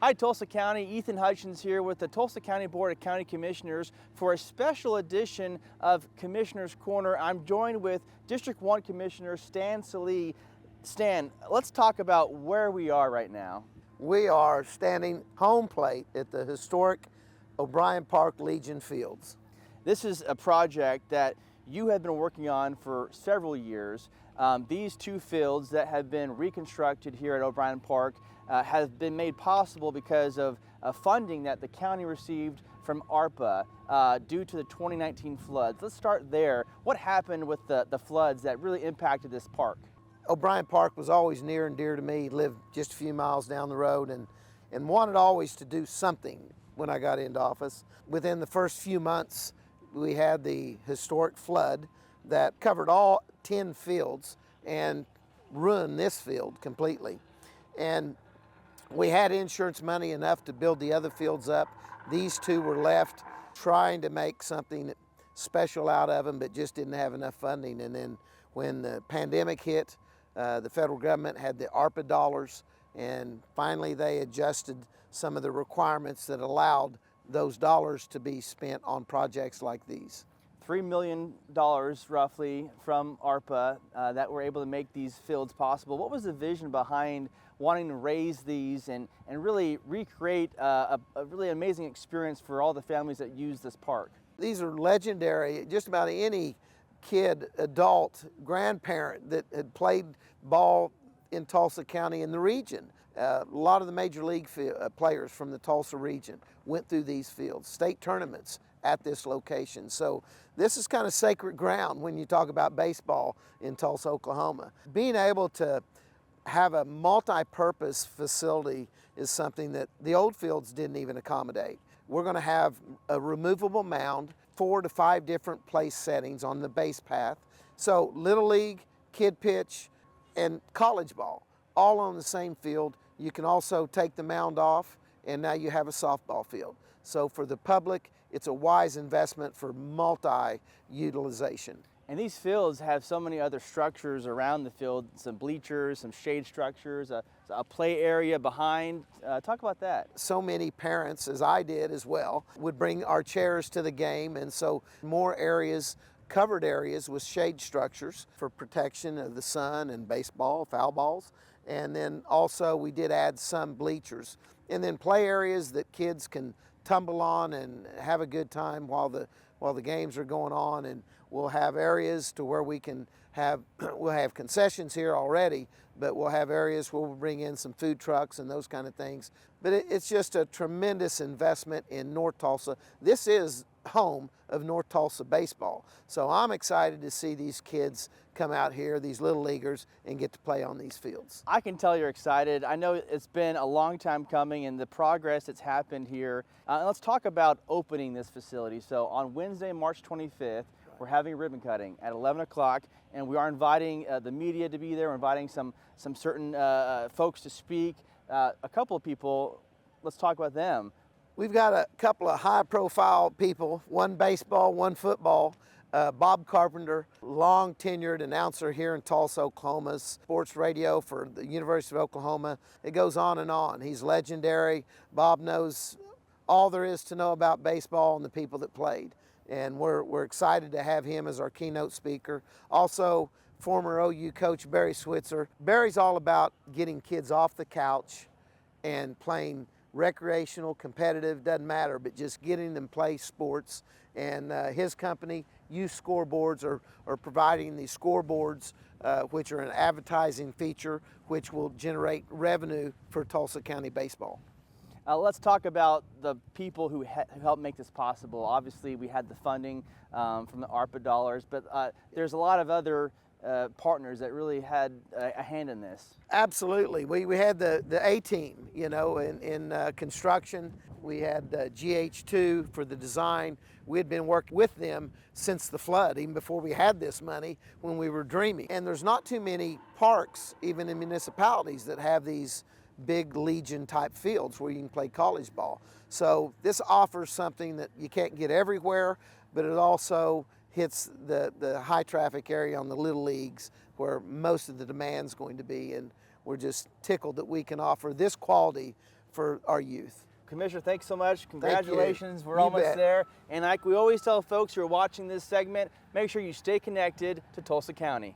Hi, Tulsa County. Ethan Hutchins here with the Tulsa County Board of County Commissioners for a special edition of Commissioner's Corner. I'm joined with District 1 Commissioner Stan Sallee. Stan, let's talk about where we are right now. We are standing home plate at the historic O'Brien Park Legion Fields. This is a project that you have been working on for several years. These two fields that have been reconstructed here at O'Brien Park have been made possible because of funding that the county received from ARPA due to the 2019 floods. Let's start there. What happened with the floods that really impacted this park? O'Brien Park was always near and dear to me. Lived just a few miles down the road and wanted always to do something when I got into office. Within the first few months, we had the historic flood that covered all 10 fields and ruined this field completely. And we had insurance money enough to build the other fields up. These two were left trying to make something special out of them, but just didn't have enough funding. And then when the pandemic hit, the federal government had the ARPA dollars, and finally they adjusted some of the requirements that allowed those dollars to be spent on projects like these. $3 million roughly from ARPA that were able to make these fields possible. What was the vision behind wanting to raise these and really recreate a really amazing experience for all the families that use this park? These are legendary. Just about any kid, adult, grandparent that had played ball in Tulsa County and the region. A lot of the major league players from the Tulsa region went through these fields, state tournaments at this location. So this is kind of sacred ground when you talk about baseball in Tulsa, Oklahoma. Being able to have a multi-purpose facility is something that the old fields didn't even accommodate. We're going to have a removable mound, 4 to 5 different place settings on the base path. So Little League, kid pitch, and college ball, all on the same field. You can also take the mound off, and now you have a softball field. So for the public, it's a wise investment for multi-utilization. And these fields have so many other structures around the field, some bleachers, some shade structures, a play area behind. Talk about that. So many parents, as I did as well, would bring our chairs to the game, and so more areas, covered areas with shade structures for protection of the sun and baseball, foul balls. And then also we did add some bleachers. And then play areas that kids can tumble on and have a good time while the games are going on. And we'll have areas to where we can have, we'll have concessions here already, but we'll have areas where we'll bring in some food trucks and those kind of things. But it's just a tremendous investment in North Tulsa. This is home of North Tulsa baseball. So I'm excited to see these kids come out here, these little leaguers, and get to play on these fields. I can tell you're excited. I know it's been a long time coming and the progress that's happened here. Let's talk about opening this facility. So on Wednesday, March 25th, we're having a ribbon cutting at 11 o'clock, and we are inviting the media to be there. We're inviting some certain folks to speak. A couple of people, let's talk about them. We've got a couple of high-profile people, one baseball, one football. Bob Carpenter, long tenured announcer here in Tulsa, Oklahoma, sports radio for the University of Oklahoma. It goes on and on. He's legendary. Bob knows all there is to know about baseball and the people that played. And we're excited to have him as our keynote speaker. Also, former OU coach Barry Switzer. Barry's all about getting kids off the couch and playing recreational, competitive, doesn't matter, but just getting them play sports. And his company, Youth Scoreboards, are providing these scoreboards, which are an advertising feature, which will generate revenue for Tulsa County baseball. Let's talk about the people who helped make this possible. Obviously, we had the funding from the ARPA dollars, but there's a lot of other partners that really had a hand in this. Absolutely. We had the A-team, you know, in construction. We had GH2 for the design. We had been working with them since the flood, even before we had this money, when we were dreaming. And there's not too many parks, even in municipalities, that have these big Legion type fields where you can play college ball. So this offers something that you can't get everywhere, but it also hits the high traffic area on the little leagues where most of the demand's going to be. And we're just tickled that we can offer this quality for our youth. Commissioner, thanks so much. Congratulations. We're You almost bet. there. And like we always tell folks who are watching this segment, make sure you stay connected to Tulsa County.